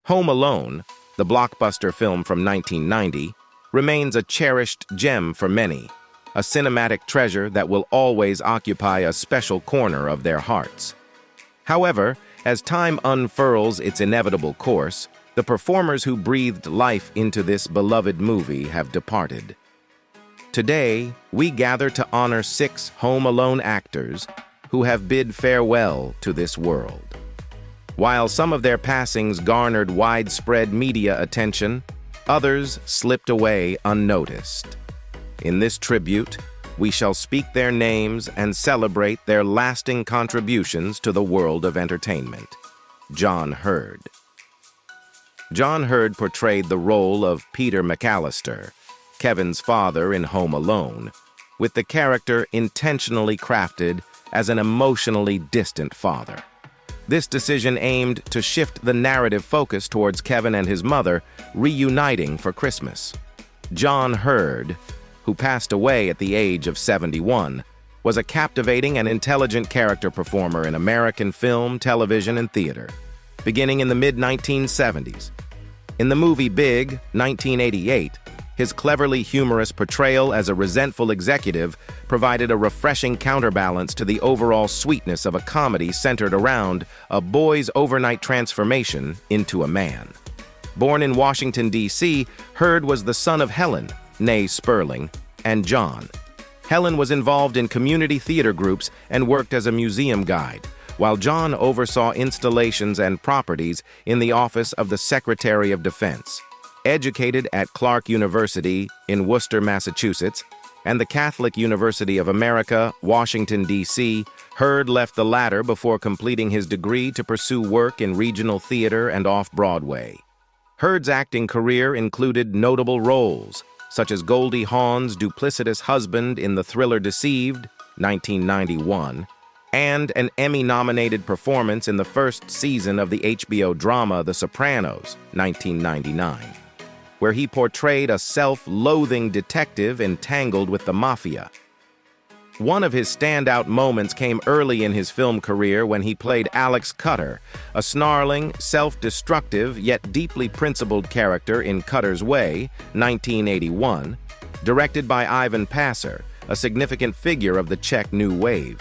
Home Alone, the blockbuster film from 1990, remains a cherished gem for many, a cinematic treasure that will always occupy a special corner of their hearts. However, as time unfurls its inevitable course, the performers who breathed life into this beloved movie have departed. Today, we gather to honor 6 Home Alone actors who have bid farewell to this world. While some of their passings garnered widespread media attention, others slipped away unnoticed. In this tribute, we shall speak their names and celebrate their lasting contributions to the world of entertainment. John Hurd. John Hurd portrayed the role of Peter McAllister, Kevin's father in Home Alone, with the character intentionally crafted as an emotionally distant father. This decision aimed to shift the narrative focus towards Kevin and his mother reuniting for Christmas. John Hurd, who passed away at the age of 71, was a captivating and intelligent character performer in American film, television, and theater, beginning in the mid-1970s. In the movie Big, 1988, his cleverly humorous portrayal as a resentful executive provided a refreshing counterbalance to the overall sweetness of a comedy centered around a boy's overnight transformation into a man. Born in Washington, D.C., Hurd was the son of Helen, née Sperling, and John. Helen was involved in community theater groups and worked as a museum guide, while John oversaw installations and properties in the office of the Secretary of Defense. Educated at Clark University in Worcester, Massachusetts, and the Catholic University of America, Washington, D.C., Hurd left the latter before completing his degree to pursue work in regional theater and off-Broadway. Hurd's acting career included notable roles, such as Goldie Hawn's duplicitous husband in the thriller Deceived, 1991, and an Emmy-nominated performance in the first season of the HBO drama The Sopranos, 1999, where he portrayed a self-loathing detective entangled with the mafia. One of his standout moments came early in his film career when he played Alex Cutter, a snarling, self-destructive, yet deeply principled character in Cutter's Way, 1981, directed by Ivan Passer, a significant figure of the Czech New Wave.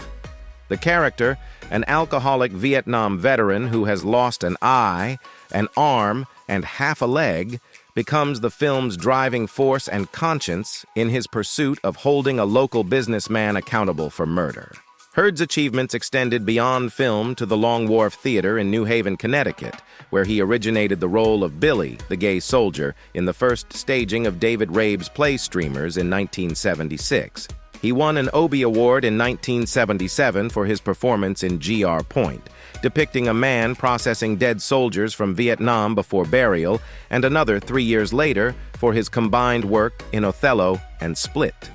The character, an alcoholic Vietnam veteran who has lost an eye, an arm, and half a leg, becomes the film's driving force and conscience in his pursuit of holding a local businessman accountable for murder. Hurd's achievements extended beyond film to the Long Wharf Theater in New Haven, Connecticut, where he originated the role of Billie, the gay soldier, in the first staging of David Rabe's play Streamers in 1976. He won an Obie Award in 1977 for his performance in G.R. Point, depicting a man processing dead soldiers from Vietnam before burial, and another 3 years later for his combined work in Othello and Split.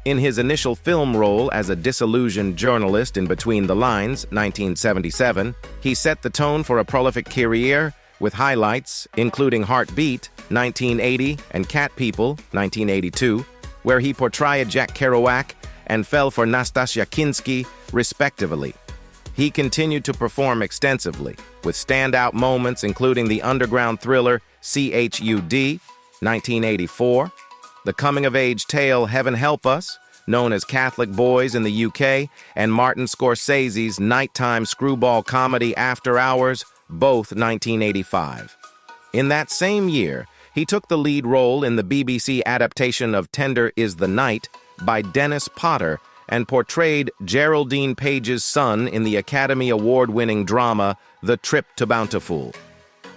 In his initial film role as a disillusioned journalist in Between the Lines, 1977, he set the tone for a prolific career with highlights including Heartbeat, 1980, and Cat People, 1982, where he portrayed Jack Kerouac and fell for Nastasia Kinski, respectively. He continued to perform extensively, with standout moments including the underground thriller CHUD, 1984, the coming-of-age tale Heaven Help Us, known as Catholic Boys in the UK, and Martin Scorsese's nighttime screwball comedy After Hours, both 1985. In that same year, he took the lead role in the BBC adaptation of Tender is the Night by Dennis Potter and portrayed Geraldine Page's son in the Academy Award-winning drama The Trip to Bountiful.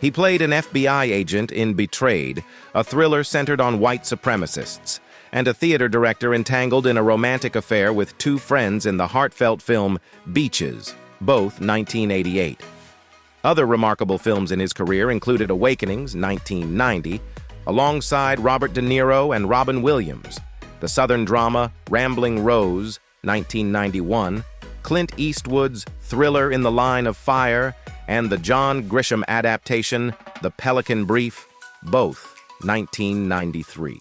He played an FBI agent in Betrayed, a thriller centered on white supremacists, and a theater director entangled in a romantic affair with 2 friends in the heartfelt film Beaches, both 1988. Other remarkable films in his career included Awakenings, 1990, alongside Robert De Niro and Robin Williams, the Southern drama Rambling Rose, 1991, Clint Eastwood's thriller In the Line of Fire, and the John Grisham adaptation The Pelican Brief, both 1993.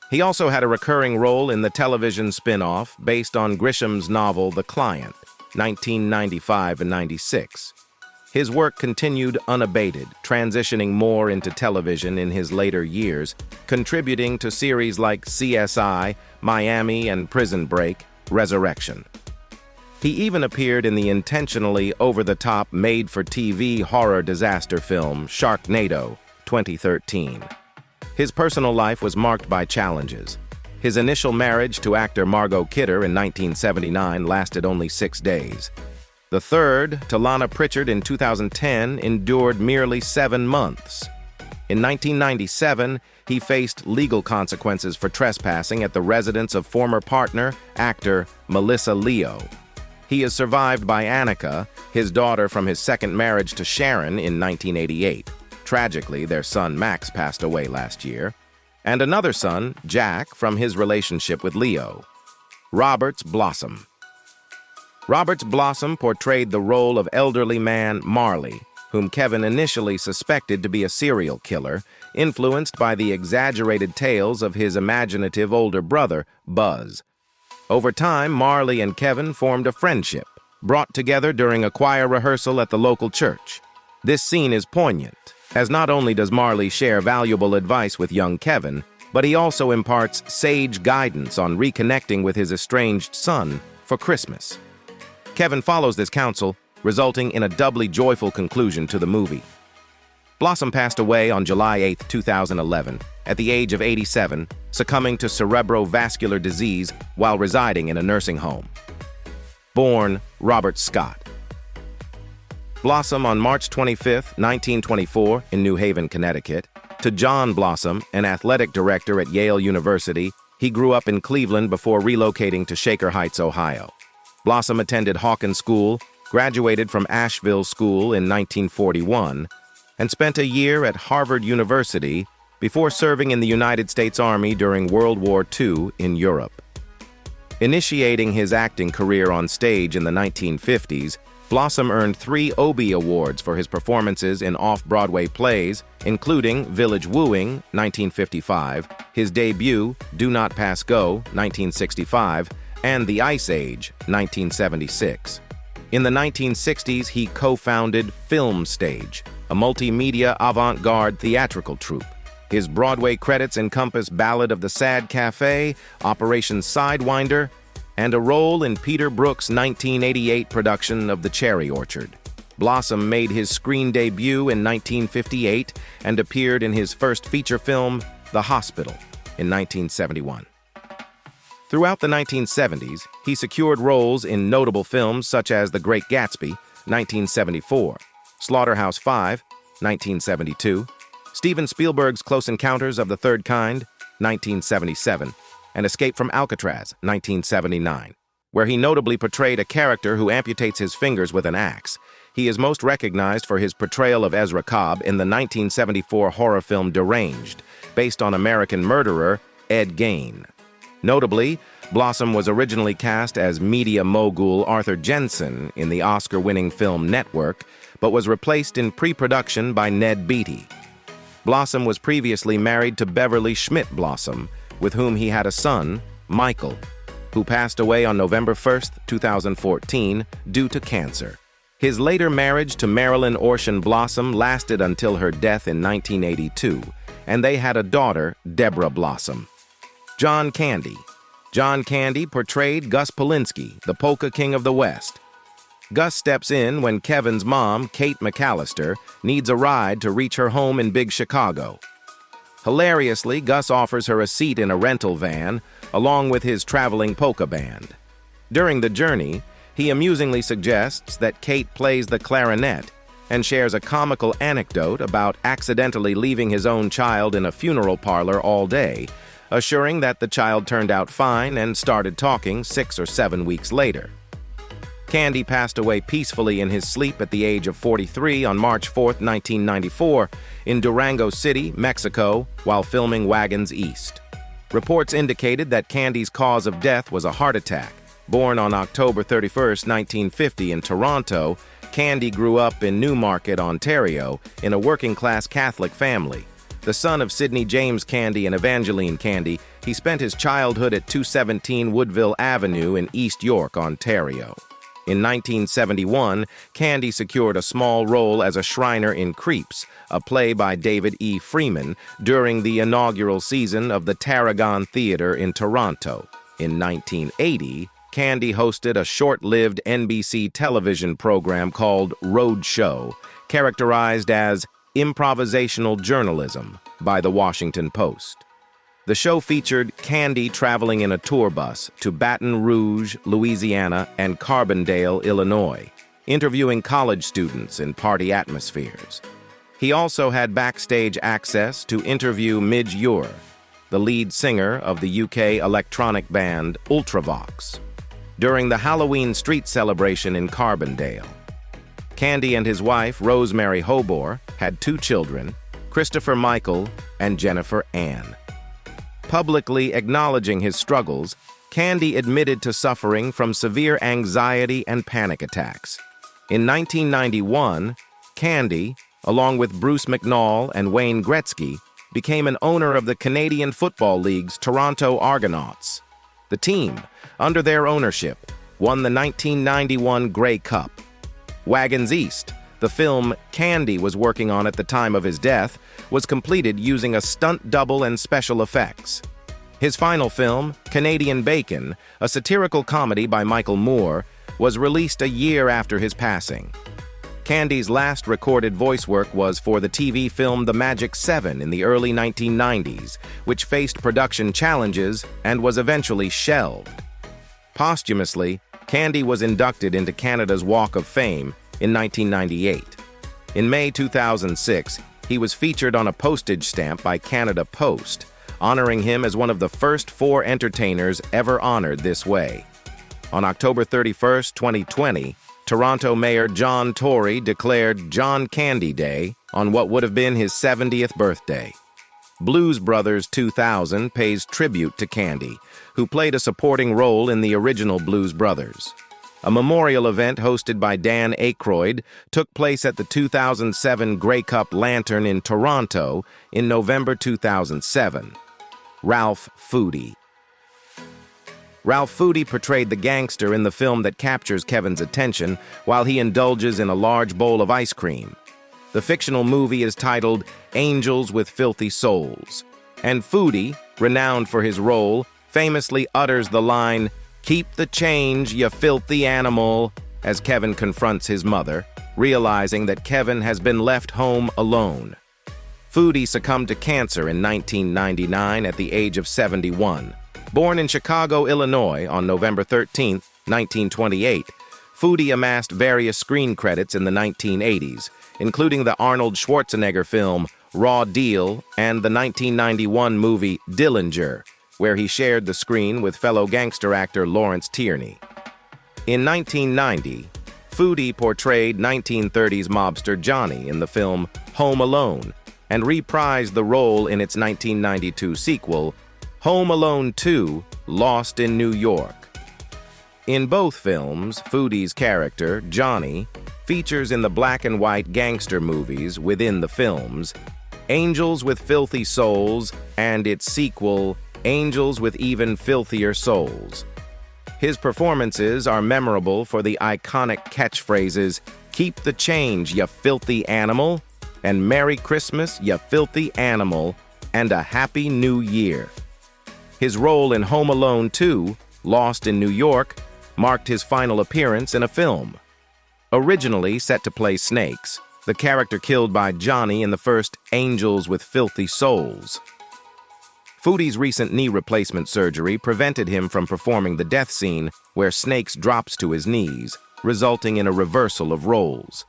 He also had a recurring role in the television spin-off based on Grisham's novel The Client, 1995 and 96. His work continued unabated, transitioning more into television in his later years, contributing to series like CSI, Miami, and Prison Break, Resurrection. He even appeared in the intentionally over-the-top made-for-TV horror disaster film Sharknado, 2013. His personal life was marked by challenges. His initial marriage to actor Margot Kidder in 1979 lasted only 6 days. The third, to Lana Pritchard in 2010, endured merely 7 months. In 1997, he faced legal consequences for trespassing at the residence of former partner, actor Melissa Leo. He is survived by Annika, his daughter from his second marriage to Sharon in 1988. Tragically, their son Max passed away last year. And another son, Jack, from his relationship with Leo. Roberts Blossom. Roberts Blossom portrayed the role of elderly man Marley, whom Kevin initially suspected to be a serial killer, influenced by the exaggerated tales of his imaginative older brother, Buzz. Over time, Marley and Kevin formed a friendship, brought together during a choir rehearsal at the local church. This scene is poignant, as not only does Marley share valuable advice with young Kevin, but he also imparts sage guidance on reconnecting with his estranged son for Christmas. Kevin follows this counsel, resulting in a doubly joyful conclusion to the movie. Blossom passed away on July 8, 2011, at the age of 87, succumbing to cerebrovascular disease while residing in a nursing home. Born Robert Scott. Blossom on March 25, 1924, in New Haven, Connecticut. To John Blossom, an athletic director at Yale University, he grew up in Cleveland before relocating to Shaker Heights, Ohio. Blossom attended Hawkins School, graduated from Asheville School in 1941, and spent a year at Harvard University before serving in the United States Army during World War II in Europe. Initiating his acting career on stage in the 1950s, Blossom earned 3 Obie Awards for his performances in off-Broadway plays, including Village Wooing, 1955, his debut, Do Not Pass Go, 1965, and The Ice Age, 1976. In the 1960s, he co-founded Film Stage, a multimedia avant-garde theatrical troupe. His Broadway credits encompass Ballad of the Sad Cafe, Operation Sidewinder, and a role in Peter Brook's 1988 production of The Cherry Orchard. Blossom made his screen debut in 1958 and appeared in his first feature film, The Hospital, in 1971. Throughout the 1970s, he secured roles in notable films such as The Great Gatsby, 1974, Slaughterhouse-Five, 1972, Steven Spielberg's Close Encounters of the Third Kind, 1977, and Escape from Alcatraz, 1979, where he notably portrayed a character who amputates his fingers with an axe. He is most recognized for his portrayal of Ezra Cobb in the 1974 horror film Deranged, based on American murderer Ed Gein. Notably, Blossom was originally cast as media mogul Arthur Jensen in the Oscar-winning film Network, but was replaced in pre-production by Ned Beatty. Blossom was previously married to Beverly Schmidt Blossom, with whom he had a son, Michael, who passed away on November 1, 2014, due to cancer. His later marriage to Marilyn Orshan Blossom lasted until her death in 1982, and they had a daughter, Deborah Blossom. John Candy. John Candy portrayed Gus Polinski, the Polka King of the West. Gus steps in when Kevin's mom, Kate McAllister, needs a ride to reach her home in Big Chicago. Hilariously, Gus offers her a seat in a rental van, along with his traveling polka band. During the journey, he amusingly suggests that Kate plays the clarinet and shares a comical anecdote about accidentally leaving his own child in a funeral parlor all day, assuring that the child turned out fine and started talking 6 or 7 weeks later. Candy passed away peacefully in his sleep at the age of 43 on March 4, 1994, in Durango City, Mexico, while filming Wagons East. Reports indicated that Candy's cause of death was a heart attack. Born on October 31, 1950 in Toronto, Candy grew up in Newmarket, Ontario, in a working-class Catholic family. The son of Sidney James Candy and Evangeline Candy, he spent his childhood at 217 Woodville Avenue in East York, Ontario. In 1971, Candy secured a small role as a Shriner in Creeps, a play by David E. Freeman, during the inaugural season of the Tarragon Theatre in Toronto. In 1980, Candy hosted a short-lived NBC television program called Roadshow, characterized as improvisational journalism by The Washington Post. The show featured Candy traveling in a tour bus to Baton Rouge, Louisiana, and Carbondale, Illinois, interviewing college students in party atmospheres. He also had backstage access to interview Midge Ure, the lead singer of the UK electronic band Ultravox, during the Halloween street celebration in Carbondale. Candy and his wife, Rosemary Hobor, had 2 children, Christopher Michael and Jennifer Ann. Publicly acknowledging his struggles, Candy admitted to suffering from severe anxiety and panic attacks. In 1991, Candy, along with Bruce McNall and Wayne Gretzky, became an owner of the Canadian Football League's Toronto Argonauts. The team, under their ownership, won the 1991 Grey Cup. Wagons East, the film Candy was working on at the time of his death, was completed using a stunt double and special effects. His final film, Canadian Bacon, a satirical comedy by Michael Moore, was released a year after his passing. Candy's last recorded voice work was for the TV film The Magic 7 in the early 1990s, which faced production challenges and was eventually shelved. Posthumously, Candy was inducted into Canada's Walk of Fame in 1998. In May 2006, he was featured on a postage stamp by Canada Post, honoring him as one of the first 4 entertainers ever honored this way. On October 31, 2020, Toronto Mayor John Tory declared John Candy Day on what would have been his 70th birthday. Blues Brothers 2000 pays tribute to Candy, who played a supporting role in the original Blues Brothers. A memorial event hosted by Dan Aykroyd took place at the 2007 Grey Cup Lantern in Toronto in November 2007. Ralph Foody. Ralph Foody portrayed the gangster in the film that captures Kevin's attention while he indulges in a large bowl of ice cream. The fictional movie is titled Angels with Filthy Souls, and Foody, renowned for his role, famously utters the line, "Keep the change, you filthy animal," as Kevin confronts his mother, realizing that Kevin has been left home alone. Foody succumbed to cancer in 1999 at the age of 71. Born in Chicago, Illinois on November 13, 1928, Foody amassed various screen credits in the 1980s, including the Arnold Schwarzenegger film Raw Deal and the 1991 movie Dillinger, where he shared the screen with fellow gangster actor Lawrence Tierney. In 1990, Foody portrayed 1930s mobster Johnny in the film Home Alone and reprised the role in its 1992 sequel, Home Alone 2: Lost in New York. In both films, Foody's character, Johnny, features in the black and white gangster movies within the films, Angels with Filthy Souls and its sequel, Angels with Even Filthier Souls. His performances are memorable for the iconic catchphrases, "Keep the change, you filthy animal," and "Merry Christmas, you filthy animal," and "A Happy New Year." His role in Home Alone 2, Lost in New York, marked his final appearance in a film. Originally set to play Snakes, the character killed by Johnny in the first Angels with Filthy Souls. Foody's recent knee replacement surgery prevented him from performing the death scene where Snakes drops to his knees, resulting in a reversal of roles.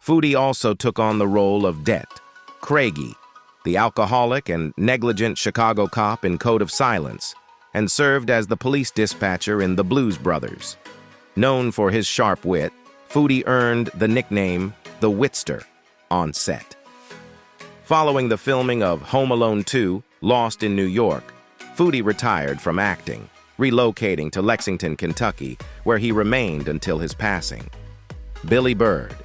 Foody also took on the role of Det, Craigie, the alcoholic and negligent Chicago cop in Code of Silence, and served as the police dispatcher in The Blues Brothers. Known for his sharp wit, Foody earned the nickname The Witster on set. Following the filming of Home Alone 2, Lost in New York, Foody retired from acting, relocating to Lexington, Kentucky, where he remained until his passing. Billie Bird.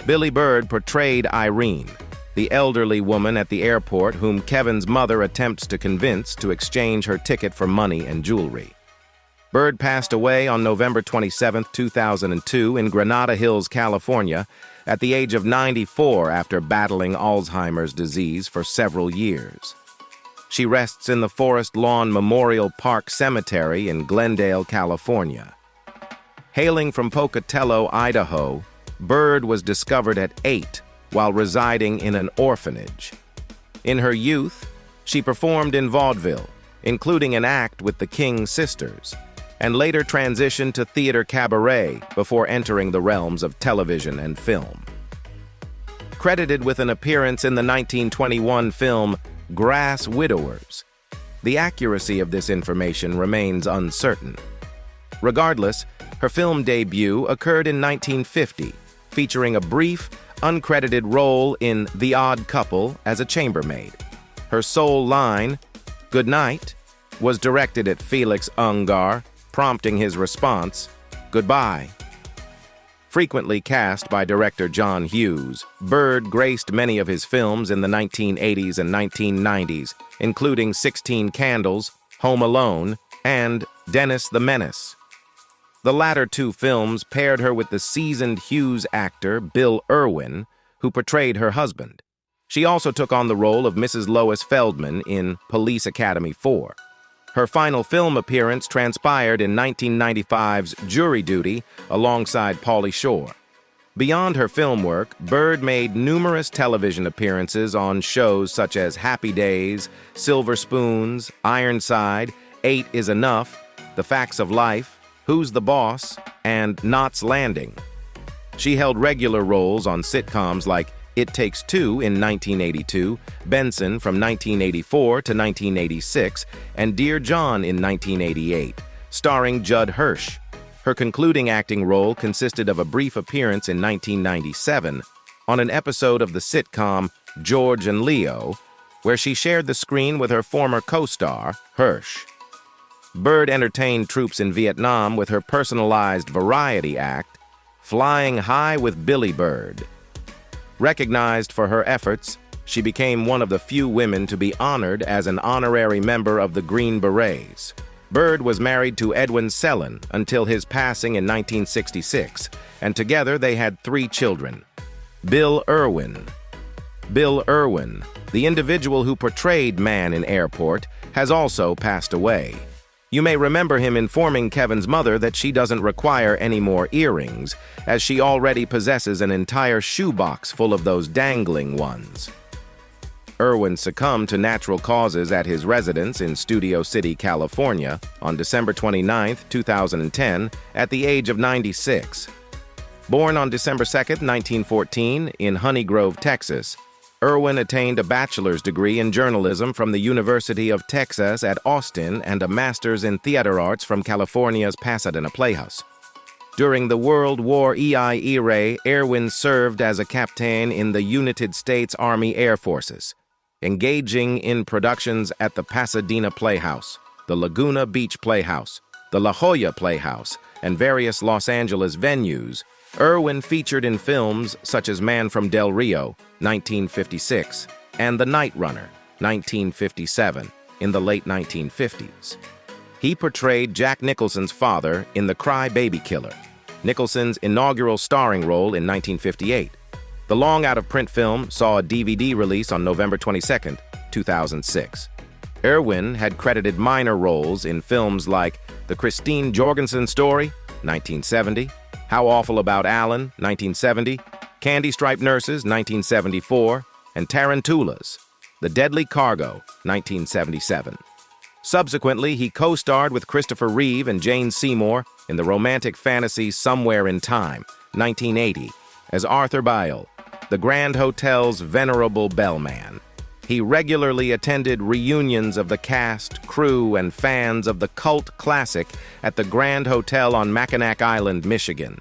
Billie Bird portrayed Irene, the elderly woman at the airport whom Kevin's mother attempts to convince to exchange her ticket for money and jewelry. Bird passed away on November 27, 2002 in Granada Hills, California, at the age of 94 after battling Alzheimer's disease for several years. She rests in the Forest Lawn Memorial Park Cemetery in Glendale, California. Hailing from Pocatello, Idaho, Bird was discovered at 8 while residing in an orphanage. In her youth, she performed in vaudeville, including an act with the King Sisters, and later transitioned to theater cabaret before entering the realms of television and film. Credited with an appearance in the 1921 film Grass Widowers, the accuracy of this information remains uncertain. Regardless, her film debut occurred in 1950, featuring a brief, uncredited role in The Odd Couple as a chambermaid. Her sole line, "Good night," was directed at Felix Ungar, prompting his response, "Goodbye." Frequently cast by director John Hughes, Bird graced many of his films in the 1980s and 1990s, including 16 Candles, Home Alone, and Dennis the Menace. The latter two films paired her with the seasoned Hughes actor Bill Irwin, who portrayed her husband. She also took on the role of Mrs. Lois Feldman in Police Academy 4. Her final film appearance transpired in 1995's Jury Duty alongside Pauly Shore. Beyond her film work, Bird made numerous television appearances on shows such as Happy Days, Silver Spoons, Ironside, 8 is Enough, The Facts of Life, Who's the Boss, and Knots Landing. She held regular roles on sitcoms like It Takes Two in 1982, Benson from 1984 to 1986, and Dear John in 1988, starring Judd Hirsch. Her concluding acting role consisted of a brief appearance in 1997 on an episode of the sitcom George and Leo, where she shared the screen with her former co-star, Hirsch. Bird entertained troops in Vietnam with her personalized variety act, Flying High with Billie Bird. Recognized for her efforts, she became one of the few women to be honored as an honorary member of the Green Berets. Bird was married to Edwin Sellon until his passing in 1966, and together they had 3 children. Bill Irwin. Bill Irwin, the individual who portrayed Man in Airport, has also passed away. You may remember him informing Kevin's mother that she doesn't require any more earrings, as she already possesses an entire shoebox full of those dangling ones. Irwin succumbed to natural causes at his residence in Studio City, California, on December 29, 2010, at the age of 96. Born on December 2, 1914, in Honey Grove, Texas, Irwin attained a bachelor's degree in journalism from the University of Texas at Austin and a master's in theater arts from California's Pasadena Playhouse. During the World War era, Irwin served as a captain in the United States Army Air Forces, engaging in productions at the Pasadena Playhouse, the Laguna Beach Playhouse, the La Jolla Playhouse, and various Los Angeles venues. Irwin featured in films such as Man from Del Rio, 1956, and The Night Runner, 1957, in the late 1950s. He portrayed Jack Nicholson's father in The Cry Baby Killer, Nicholson's inaugural starring role in 1958. The long out-of-print film saw a DVD release on November 22, 2006. Irwin had credited minor roles in films like The Christine Jorgensen Story, 1970, How Awful About Alan, 1970, Candy Striped Nurses, 1974, and Tarantulas, The Deadly Cargo, 1977. Subsequently, he co-starred with Christopher Reeve and Jane Seymour in the romantic fantasy Somewhere in Time, 1980, as Arthur Byle, the Grand Hotel's venerable bellman. He regularly attended reunions of the cast, crew, and fans of the cult classic at the Grand Hotel on Mackinac Island, Michigan.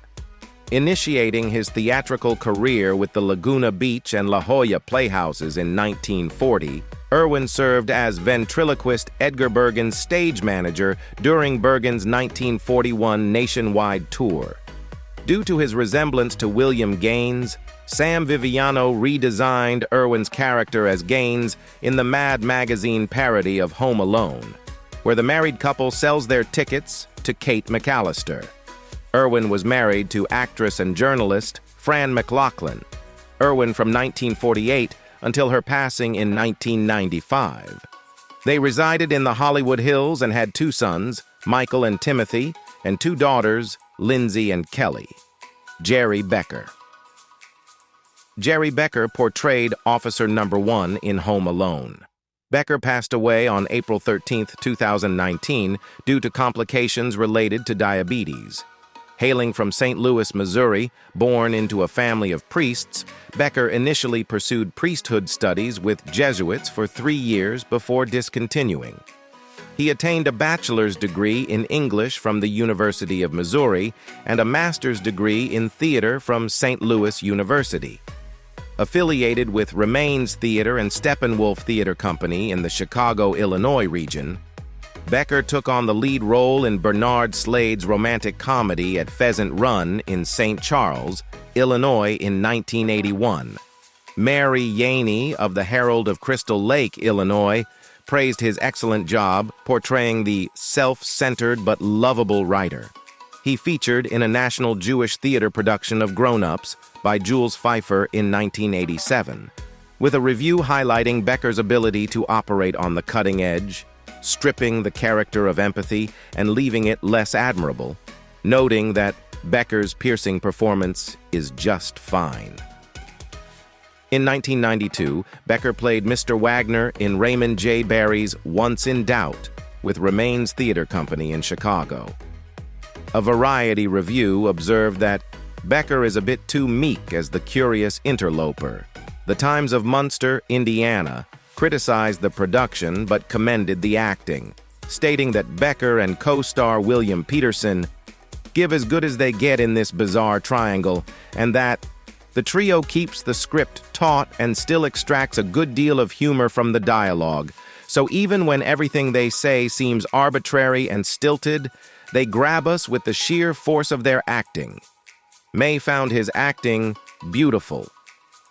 Initiating his theatrical career with the Laguna Beach and La Jolla Playhouses in 1940, Irwin served as ventriloquist Edgar Bergen's stage manager during Bergen's 1941 nationwide tour. Due to his resemblance to William Gaines, Sam Viviano redesigned Irwin's character as Gaines in the Mad magazine parody of Home Alone. where the married couple sells their tickets to Kate McAllister. Irwin was married to actress and journalist Fran McLaughlin. Irwin from 1948 until her passing in 1995. They resided in the Hollywood Hills and had 2 sons, Michael and Timothy, and 2 daughters, Lindsay and Kelly. Gerry Becker. Gerry Becker portrayed Officer Number 1 in Home Alone. Becker passed away on April 13, 2019, due to complications related to diabetes. Hailing from St. Louis, Missouri, born into a family of priests, Becker initially pursued priesthood studies with Jesuits for 3 years before discontinuing. He attained a bachelor's degree in English from the University of Missouri and a master's degree in theater from St. Louis University. Affiliated with Remains Theater and Steppenwolf Theater Company in the Chicago, Illinois region, Becker took on the lead role in Bernard Slade's romantic comedy at Pheasant Run in St. Charles, Illinois in 1981. Mary Yaney of the Herald of Crystal Lake, Illinois, praised his excellent job portraying the self-centered but lovable writer. He featured in a national Jewish theater production of Grown Ups by Jules Feiffer in 1987, with a review highlighting Becker's ability to operate on the cutting edge, stripping the character of empathy and leaving it less admirable, noting that Becker's piercing performance is just fine. In 1992, Becker played Mr. Wagner in Raymond J. Barrie's Once in Doubt with Remains Theater Company in Chicago. A Variety review observed that Becker is a bit too meek as the curious interloper. The Times of Munster, Indiana, criticized the production but commended the acting, stating that Becker and co-star William Peterson give as good as they get in this bizarre triangle, and that the trio keeps the script taut and still extracts a good deal of humor from the dialogue. So even when everything they say seems arbitrary and stilted, they grab us with the sheer force of their acting. May found his acting beautiful.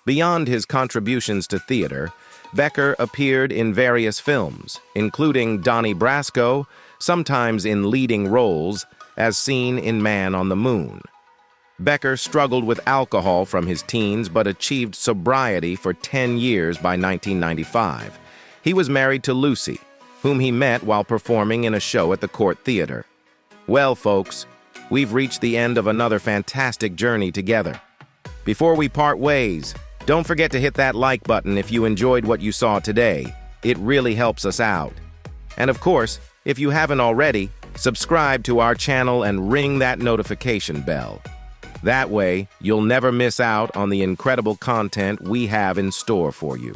Beyond his contributions to theater, Becker appeared in various films, including Donnie Brasco, sometimes in leading roles, as seen in Man on the Moon. Becker struggled with alcohol from his teens but achieved sobriety for 10 years by 1995. He was married to Lucy, whom he met while performing in a show at the Court Theater. Well, folks, we've reached the end of another fantastic journey together. Before we part ways, don't forget to hit that like button if you enjoyed what you saw today. It really helps us out. And of course, if you haven't already, subscribe to our channel and ring that notification bell. That way, you'll never miss out on the incredible content we have in store for you.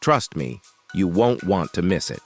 Trust me, you won't want to miss it.